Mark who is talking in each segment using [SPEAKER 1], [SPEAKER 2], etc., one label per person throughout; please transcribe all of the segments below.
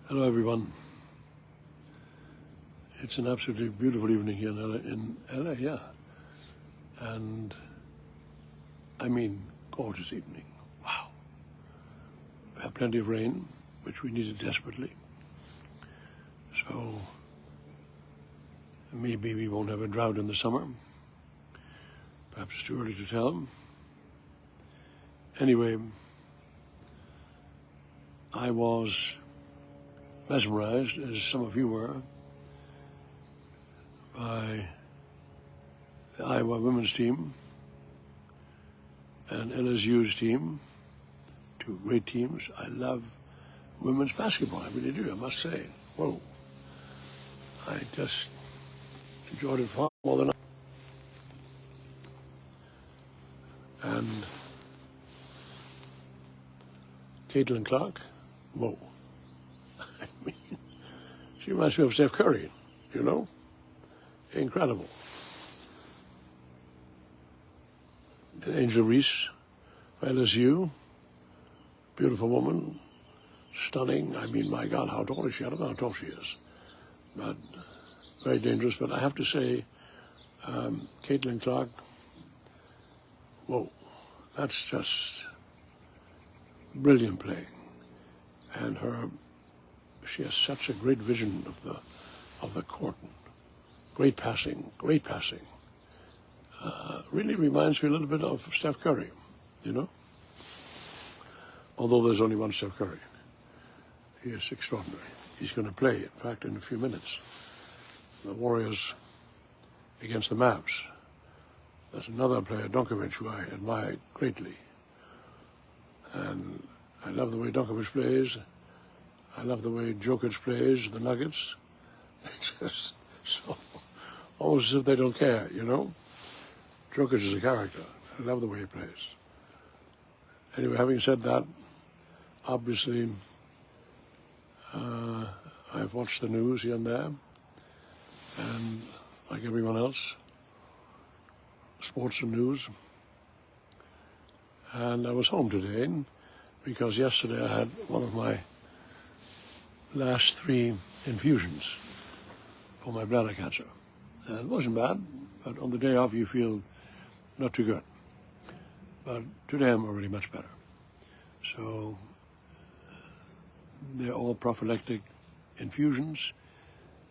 [SPEAKER 1] Hello, everyone. It's an absolutely beautiful evening here in LA, yeah. And I mean, gorgeous evening. Wow. We have plenty of rain, which we needed desperately. So maybe we won't have a drought in the summer. Perhaps it's too early to tell. Anyway, I was mesmerized, as some of you were, by the Iowa women's team and LSU's team, two great teams. I love women's basketball, I really do, I must say. Whoa. I just enjoyed it far more than And Caitlin Clark, whoa. I mean, she reminds me of Steph Curry, you know? Incredible. And Angel Reese, LSU, beautiful woman, stunning. I mean, my God, how tall is she? I don't know how tall she is, but very dangerous. But I have to say, Caitlin Clark, whoa, that's just brilliant playing. And she has such a great vision of the court. Great passing, great passing. Really reminds me a little bit of Steph Curry, you know? Although there's only one Steph Curry. He is extraordinary. He's going to play, in fact, in a few minutes. The Warriors against the Mavs. There's another player, Donkovic, who I admire greatly. And I love the way Donkovic plays. I love the way Jokic plays, the Nuggets. It's just so, almost as if they don't care, you know? Jokic is a character. I love the way he plays. Anyway, having said that, obviously, I've watched the news here and there, and like everyone else, sports and news. And I was home today because yesterday I had one of my last 3 infusions for my bladder cancer. And it wasn't bad, but on the day off you feel not too good. But today I'm already much better. So they're all prophylactic infusions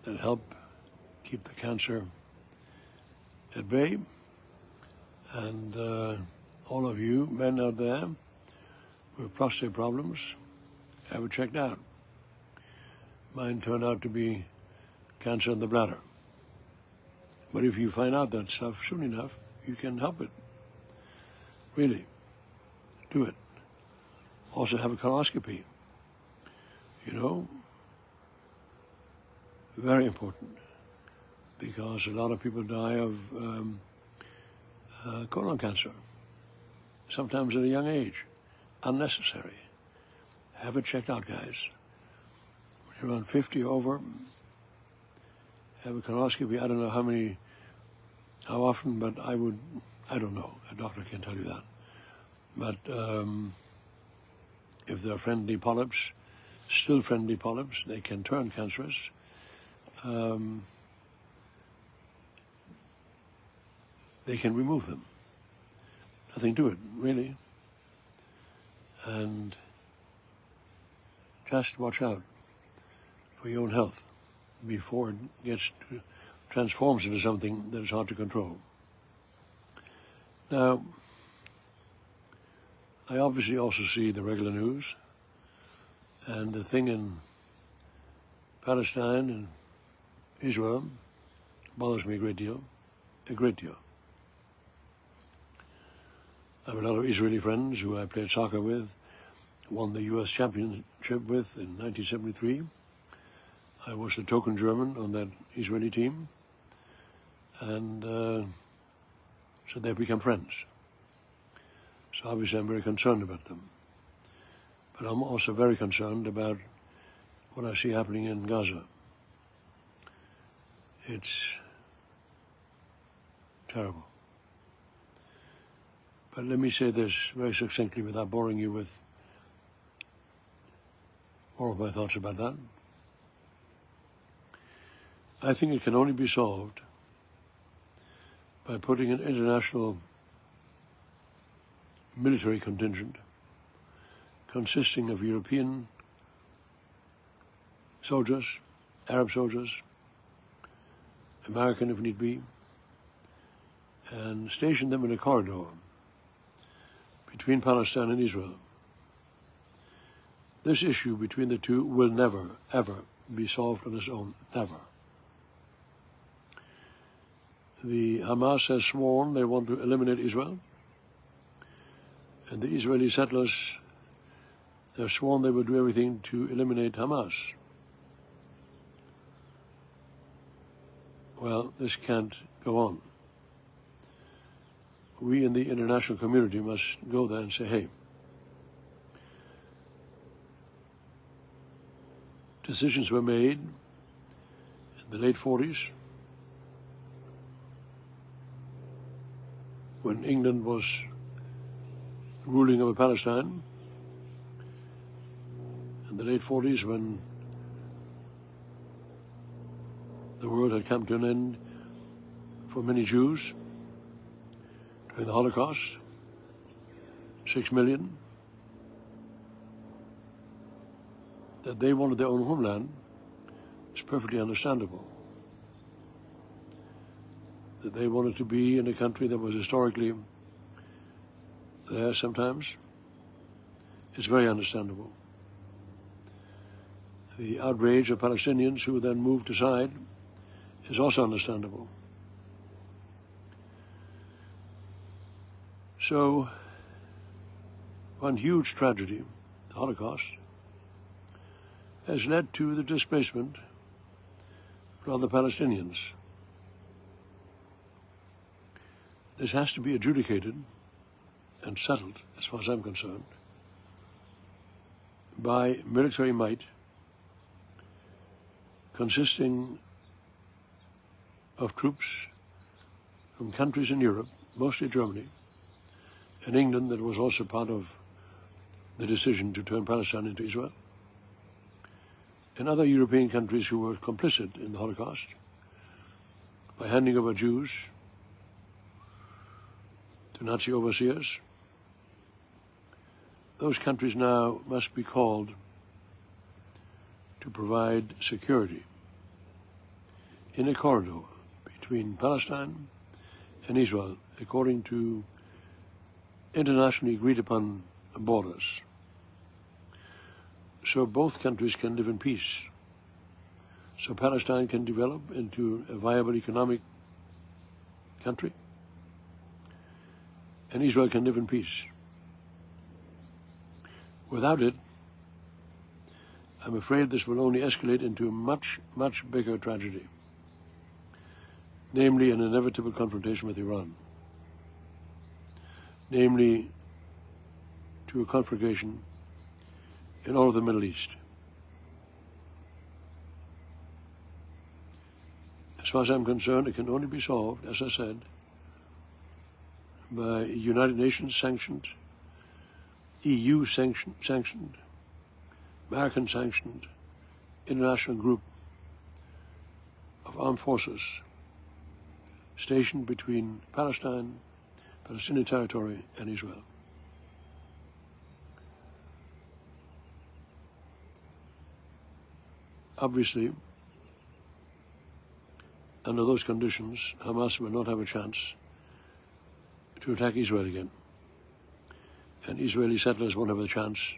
[SPEAKER 1] that help keep the cancer at bay. And all of you men out there with prostate problems, have it checked out. Mine turned out to be cancer in the bladder. But if you find out that stuff soon enough, you can help it. Really, do it. Also have a colonoscopy. You know, very important, because a lot of people die of colon cancer, sometimes at a young age. Unnecessary. Have it checked out, guys. When you're around 50 or over, have a colonoscopy. I don't know how often, but I don't know. A doctor can tell you that. But if they're friendly polyps, still friendly polyps, they can turn cancerous. They can remove them. Nothing to it, really. And just watch out for your own health before it transforms into something that is hard to control. Now, I obviously also see the regular news, and the thing in Palestine and Israel bothers me a great deal. I have a lot of Israeli friends who I played soccer with, won the U.S. championship with in 1973. I was the token German on that Israeli team, and so they've become friends. So obviously I'm very concerned about them. But I'm also very concerned about what I see happening in Gaza. It's terrible. But let me say this very succinctly without boring you with more of my thoughts about that. I think it can only be solved by putting an international military contingent consisting of European soldiers, Arab soldiers, American if need be, and station them in a corridor between Palestine and Israel. This issue between the two will never, ever be solved on its own. Never. The Hamas has sworn they want to eliminate Israel, and the Israeli settlers have sworn they will do everything to eliminate Hamas. Well, this can't go on. We in the international community must go there and say, hey, decisions were made in the late 40s when England was ruling over Palestine, in the late 40s when the world had come to an end for many Jews during the Holocaust, 6 million, that they wanted their own homeland is perfectly understandable. That they wanted to be in a country that was historically there sometimes is very understandable. The outrage of Palestinians who then moved aside is also understandable. So, one huge tragedy, the Holocaust, has led to the displacement of other Palestinians. This has to be adjudicated and settled, as far as I'm concerned, by military might consisting of troops from countries in Europe, mostly Germany, and England, that was also part of the decision to turn Palestine into Israel, and other European countries who were complicit in the Holocaust by handing over Jews to Nazi overseers. Those countries now must be called to provide security in a corridor between Palestine and Israel according to internationally agreed upon borders, so both countries can live in peace, so Palestine can develop into a viable economic country, and Israel can live in peace. Without it, I'm afraid this will only escalate into a much, much bigger tragedy, namely an inevitable confrontation with Iran, namely to a conflagration in all of the Middle East. As far as I'm concerned, it can only be solved, as I said, by a United Nations sanctioned, EU sanctioned, American sanctioned, international group of armed forces stationed between Palestine, Palestinian territory, and Israel. Obviously, under those conditions, Hamas will not have a chance to attack Israel again, and Israeli settlers won't have a chance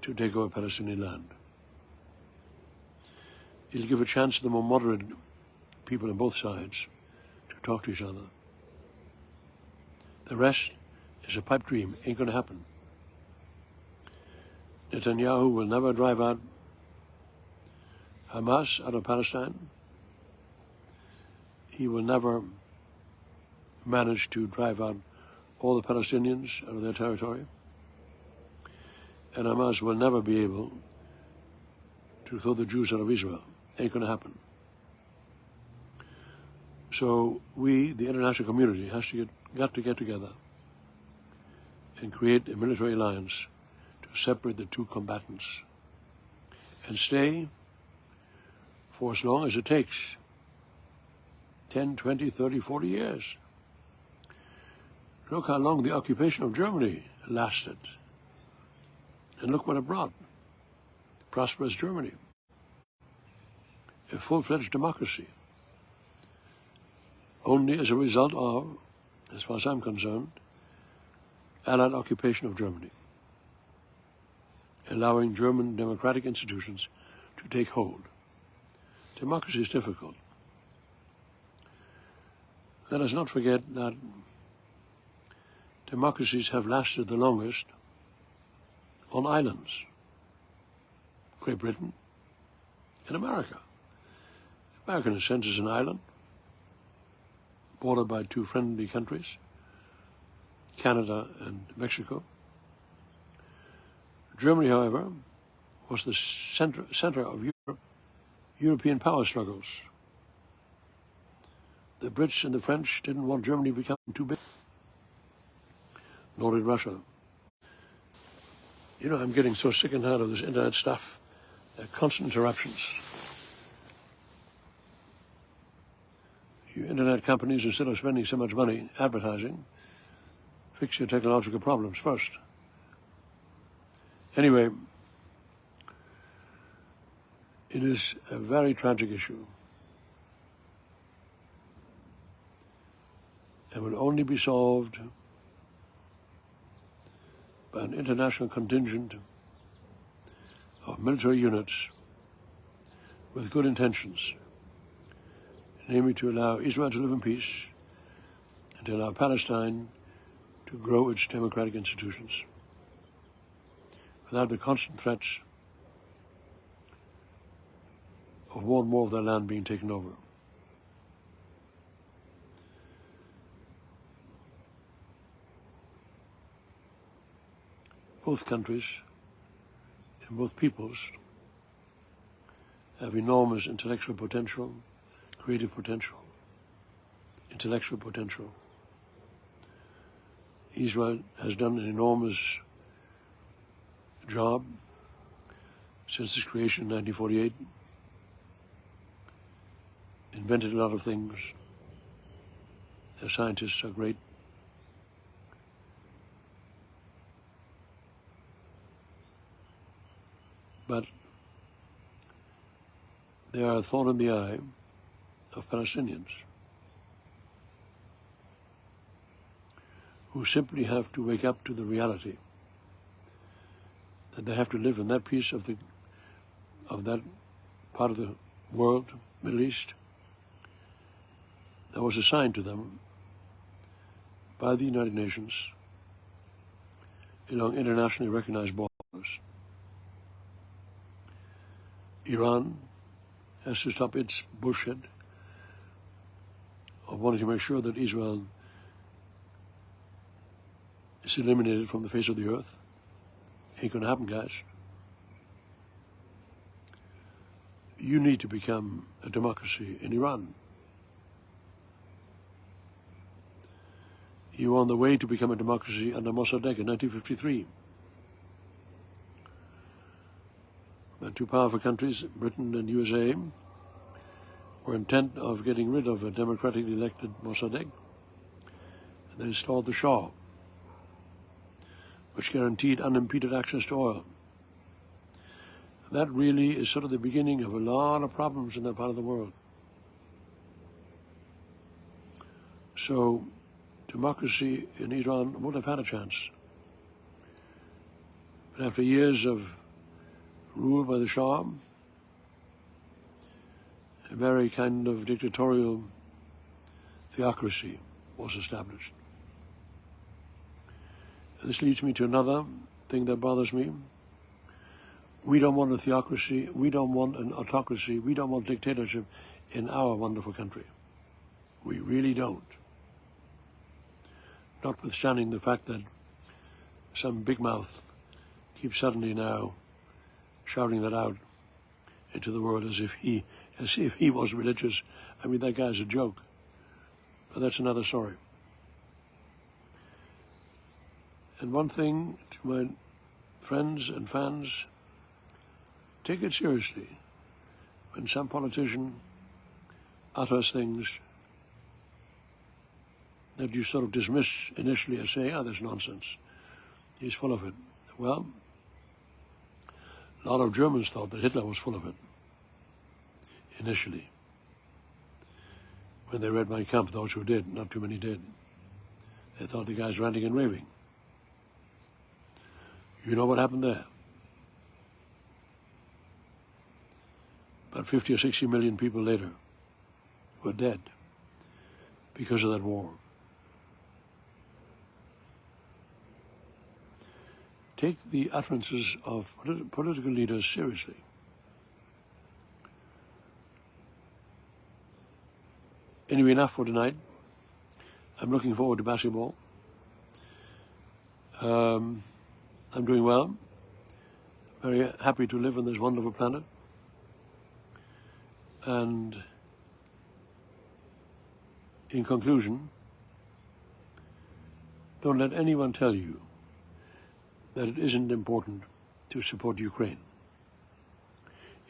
[SPEAKER 1] to take over Palestinian land. It'll give a chance to the more moderate people on both sides to talk to each other. The rest is a pipe dream, ain't going to happen. Netanyahu will never drive out Hamas out of Palestine. He will never manage to drive out all the Palestinians out of their territory. And Hamas will never be able to throw the Jews out of Israel. Ain't going to happen. So we, the international community, got to get together and create a military alliance to separate the two combatants and stay for as long as it takes 10, 20, 30, 40 years. Look how long the occupation of Germany lasted. And look what it brought. Prosperous Germany. A full-fledged democracy. Only as a result of, as far as I'm concerned, Allied occupation of Germany, allowing German democratic institutions to take hold. Democracy is difficult. Let us not forget that democracies have lasted the longest on islands. Great Britain and America. America, in a sense, is an island, bordered by two friendly countries, Canada and Mexico. Germany, however, was the center of European power struggles. The Brits and the French didn't want Germany to become too big, nor did Russia. You know, I'm getting so sick and tired of this internet stuff. There are constant interruptions. You internet companies, instead of spending so much money advertising, fix your technological problems first. Anyway, it is a very tragic issue and will only be solved by an international contingent of military units with good intentions, namely to allow Israel to live in peace and to allow Palestine to grow its democratic institutions without the constant threats of more and more of their land being taken over. Both countries and both peoples have enormous intellectual potential, creative potential, intellectual potential. Israel has done an enormous job since its creation in 1948, invented a lot of things. Their scientists are great. But they are a thorn in the eye of Palestinians who simply have to wake up to the reality that they have to live in that piece of that part of the world, Middle East, that was assigned to them by the United Nations along internationally recognized borders. Iran has to stop its bullshit of wanting to make sure that Israel is eliminated from the face of the earth. Ain't gonna happen, guys. You need to become a democracy in Iran. You were on the way to become a democracy under Mossadegh in 1953. The two powerful countries, Britain and USA, were intent of getting rid of a democratically elected Mossadegh, and they installed the Shah, which guaranteed unimpeded access to oil. That really is sort of the beginning of a lot of problems in that part of the world. So democracy in Iran would have had a chance. But after years of rule by the Shah, a very kind of dictatorial theocracy was established. This leads me to another thing that bothers me. We don't want a theocracy, we don't want an autocracy, we don't want dictatorship in our wonderful country. We really don't. Notwithstanding the fact that some big mouth keeps suddenly now shouting that out into the world as if he was religious. I mean, that guy's a joke. But that's another story. And one thing to my friends and fans, take it seriously when some politician utters things that you sort of dismiss initially as saying, that's nonsense. He's full of it. Well, a lot of Germans thought that Hitler was full of it initially. When they read Mein Kampf, those who did, not too many did. They thought the guy's ranting and raving. You know what happened there? About 50 or 60 million people later were dead because of that war. Take the utterances of political leaders seriously. Anyway, enough for tonight. I'm looking forward to basketball. I'm doing well. Very happy to live on this wonderful planet. And in conclusion, don't let anyone tell you that it isn't important to support Ukraine.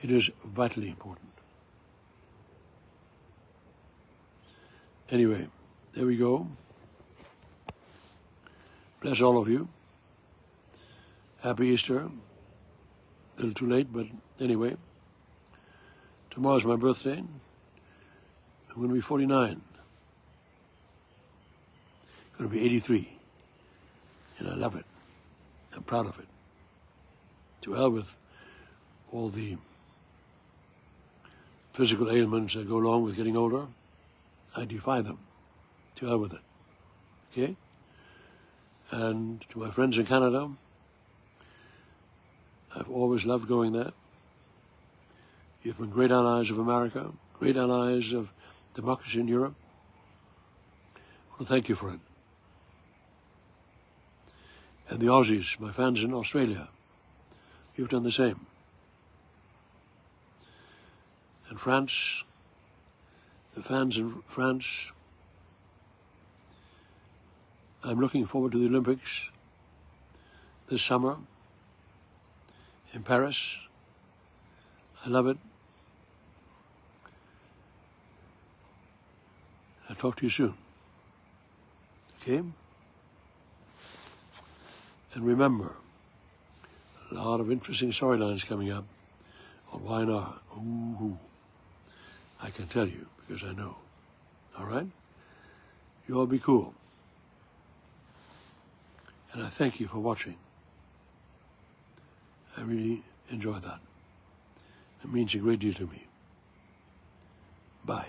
[SPEAKER 1] It is vitally important. Anyway, there we go. Bless all of you. Happy Easter. A little too late, but anyway. Tomorrow's my birthday. I'm going to be 49. I'm going to be 83. And I love it. I'm proud of it. To hell with all the physical ailments that go along with getting older. I defy them. To hell with it. Okay? And to my friends in Canada, I've always loved going there. You've been great allies of America, great allies of democracy in Europe. I want to thank you for it. And the Aussies, my fans in Australia, you've done the same. And France, the fans in France, I'm looking forward to the Olympics this summer in Paris. I love it. I'll talk to you soon. Okay? And remember, a lot of interesting storylines coming up on YNR. Ooh, I can tell you because I know. All right? You all be cool. And I thank you for watching. I really enjoy that. It means a great deal to me. Bye.